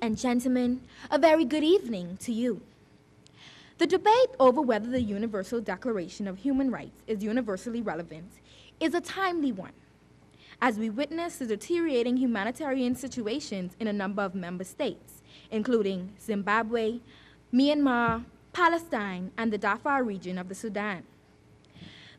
And gentlemen, a very good evening to you. The debate over whether the Universal Declaration of Human Rights is universally relevant is a timely one, as we witness the deteriorating humanitarian situations in a number of member states, including Zimbabwe, Myanmar, Palestine, and the Darfur region of the Sudan.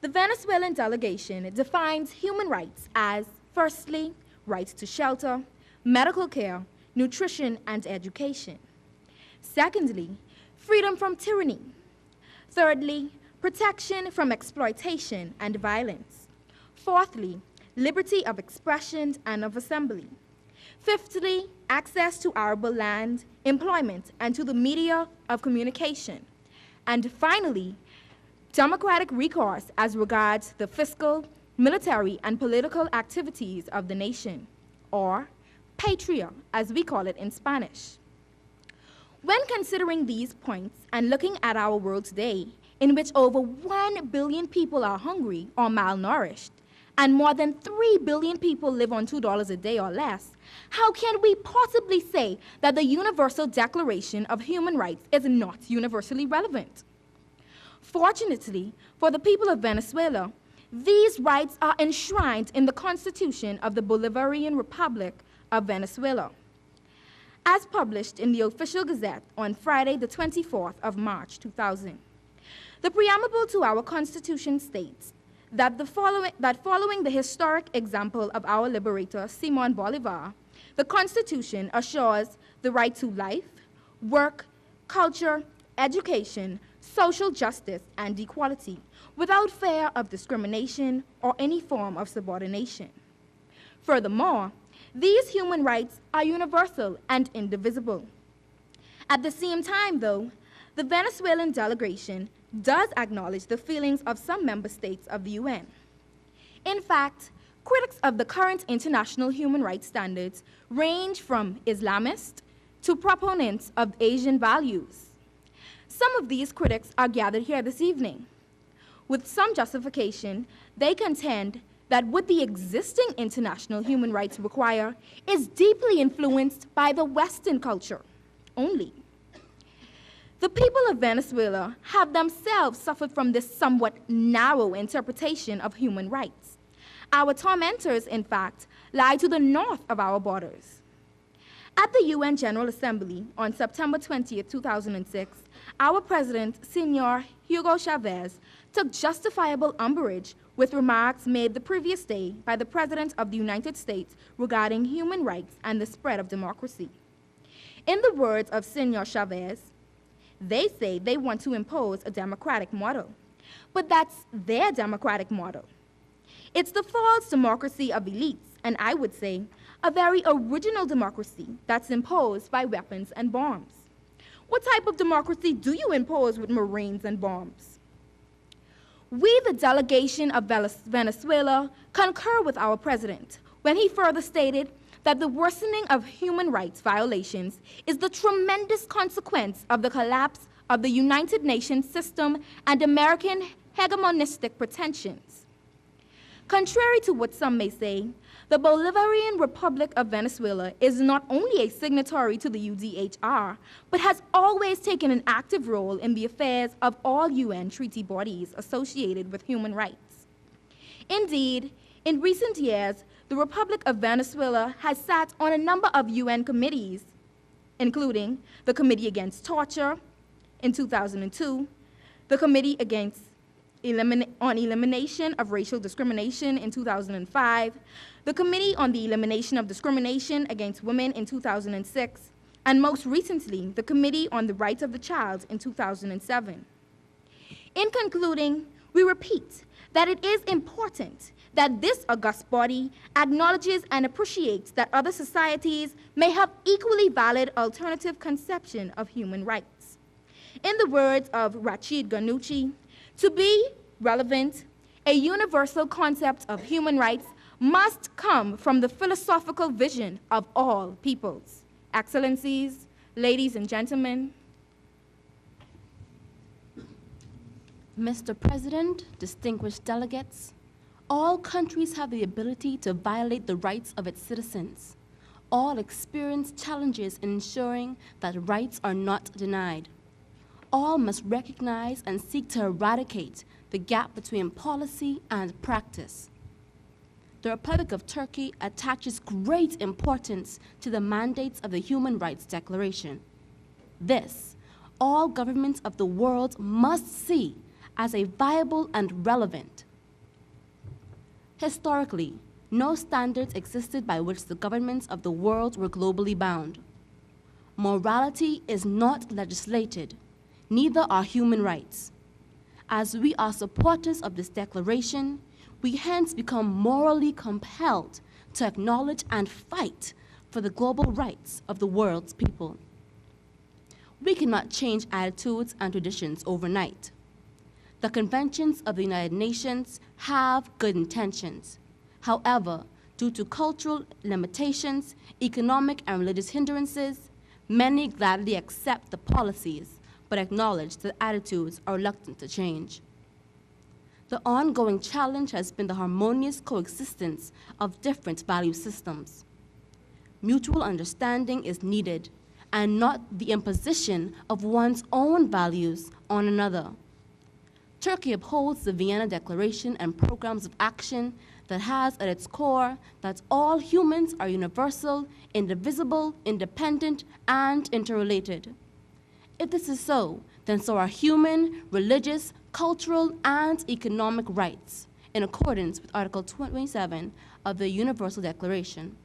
The Venezuelan delegation defines human rights as, firstly, rights to shelter, medical care, nutrition, and education. Secondly, freedom from tyranny. Thirdly, protection from exploitation and violence. Fourthly, liberty of expression and of assembly. Fifthly, access to arable land, employment, and to the media of communication. And finally, democratic recourse as regards the fiscal, military, and political activities of the nation, or patria, as we call it in Spanish. When considering these points and looking at our world today, in which over 1 billion people are hungry or malnourished, and more than 3 billion people live on $2 a day or less, how can we possibly say that the Universal Declaration of Human Rights is not universally relevant? Fortunately, for the people of Venezuela, these rights are enshrined in the Constitution of the Bolivarian Republic of Venezuela, as published in the Official Gazette on Friday, the 24th of March, 2000. The preamble to our Constitution states that following the historic example of our liberator, Simón Bolívar, the Constitution assures the right to life, work, culture, education, social justice, and equality, without fear of discrimination or any form of subordination. Furthermore, these human rights are universal and indivisible. At the same time, though, the Venezuelan delegation does acknowledge the feelings of some member states of the UN. In fact, critics of the current international human rights standards range from Islamists to proponents of Asian values. Some of these critics are gathered here this evening. With some justification, they contend that what the existing international human rights require is deeply influenced by the Western culture only. The people of Venezuela have themselves suffered from this somewhat narrow interpretation of human rights. Our tormentors, in fact, lie to the north of our borders. At the UN General Assembly on September 20th, 2006, our president, Senor Hugo Chavez, took justifiable umbrage with remarks made the previous day by the President of the United States regarding human rights and the spread of democracy. In the words of Senor Chavez, they say they want to impose a democratic model, but that's their democratic model. It's the false democracy of elites, and I would say a very original democracy that's imposed by weapons and bombs. What type of democracy do you impose with Marines and bombs? We, the delegation of Venezuela, concur with our president when he further stated that the worsening of human rights violations is the tremendous consequence of the collapse of the United Nations system and American hegemonistic pretensions. Contrary to what some may say, the Bolivarian Republic of Venezuela is not only a signatory to the UDHR, but has always taken an active role in the affairs of all UN treaty bodies associated with human rights. Indeed, in recent years, the Republic of Venezuela has sat on a number of UN committees, including the Committee Against Torture in 2002, the Committee on Elimination of Racial Discrimination in 2005, the Committee on the Elimination of Discrimination Against Women in 2006, and most recently, the Committee on the Rights of the Child in 2007. In concluding, we repeat that it is important that this august body acknowledges and appreciates that other societies may have equally valid alternative conception of human rights. In the words of Rachid Ghannouchi, to be relevant, a universal concept of human rights must come from the philosophical vision of all peoples. Excellencies, ladies and gentlemen. Mr. President, distinguished delegates, all countries have the ability to violate the rights of its citizens. all experience challenges in ensuring that rights are not denied. All must recognize and seek to eradicate the gap between policy and practice. The Republic of Turkey attaches great importance to the mandates of the Human Rights Declaration. This, all governments of the world must see as a viable and relevant. Historically, no standards existed by which the governments of the world were globally bound. Morality is not legislated, neither are human rights. As we are supporters of this declaration, we hence become morally compelled to acknowledge and fight for the global rights of the world's people. We cannot change attitudes and traditions overnight. The conventions of the United Nations have good intentions. However, due to cultural limitations, economic and religious hindrances, many gladly accept the policies, but acknowledge that attitudes are reluctant to change. The ongoing challenge has been the harmonious coexistence of different value systems. Mutual understanding is needed, and not the imposition of one's own values on another. Turkey upholds the Vienna Declaration and programs of action that has at its core that all humans are universal, indivisible, independent, and interrelated. If this is so, then so are human, religious, cultural, and economic rights, in accordance with Article 27 of the Universal Declaration.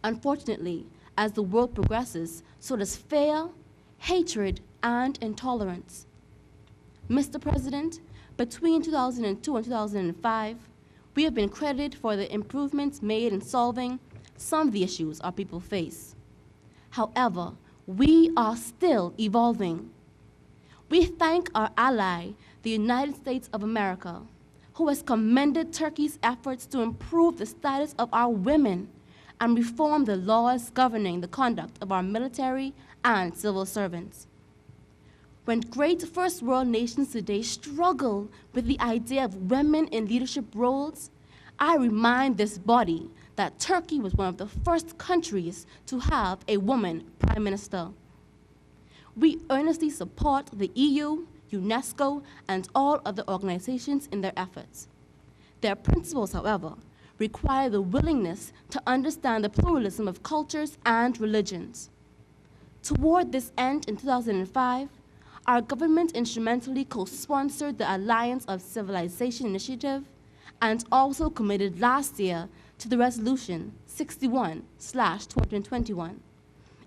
Unfortunately, as the world progresses, so does fear, hatred, and intolerance. Mr. President, between 2002 and 2005, we have been credited for the improvements made in solving some of the issues our people face. However, we are still evolving. We thank our ally, the United States of America, who has commended Turkey's efforts to improve the status of our women and reform the laws governing the conduct of our military and civil servants. When great first world nations today struggle with the idea of women in leadership roles, I remind this body that Turkey was one of the first countries to have a woman prime minister. We earnestly support the EU, UNESCO, and all other organizations in their efforts. Their principles, however, require the willingness to understand the pluralism of cultures and religions. Toward this end, in 2005, our government instrumentally co-sponsored the Alliance of Civilization Initiative and also committed last year to the Resolution 61/221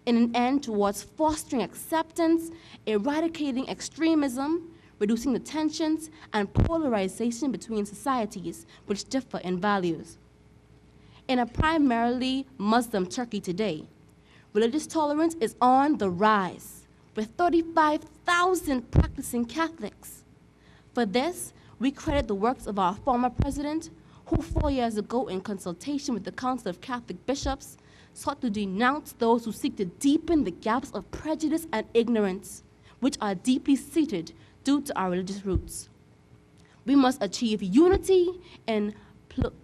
in an end towards fostering acceptance, eradicating extremism, reducing the tensions and polarization between societies which differ in values. In a primarily Muslim Turkey today, religious tolerance is on the rise, with 35,000 practicing Catholics. For this, we credit the works of our former president, who 4 years ago, in consultation with the Council of Catholic Bishops, sought to denounce those who seek to deepen the gaps of prejudice and ignorance, which are deeply seated due to our religious roots. We must achieve unity in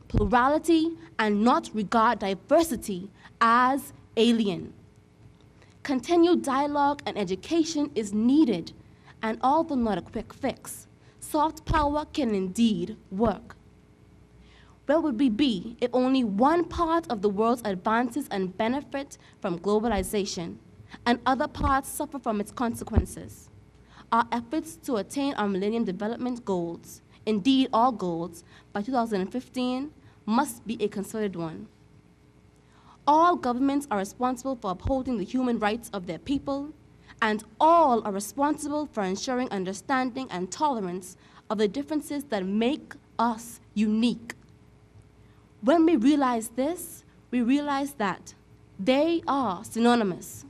plurality and not regard diversity as alien. Continued dialogue and education is needed, and although not a quick fix, soft power can indeed work. Where would we be if only one part of the world advances and benefits from globalization, and other parts suffer from its consequences? Our efforts to attain our Millennium Development Goals, indeed all goals, by 2015 must be a concerted one. All governments are responsible for upholding the human rights of their people, and all are responsible for ensuring understanding and tolerance of the differences that make us unique. When we realize this, we realize that they are synonymous.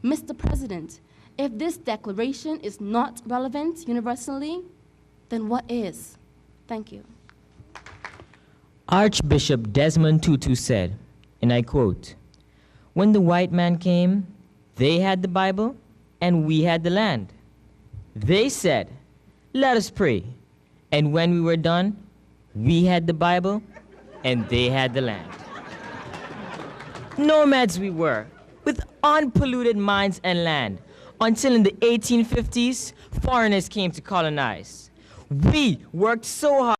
Mr. President, if this declaration is not relevant universally, then what is? Thank you. Archbishop Desmond Tutu said, and I quote, "When the white man came, they had the Bible and we had the land. They said, 'Let us pray.' And when we were done, we had the Bible and they had the land." Nomads we were, with unpolluted minds and land, until in the 1850s, foreigners came to colonize. We worked so hard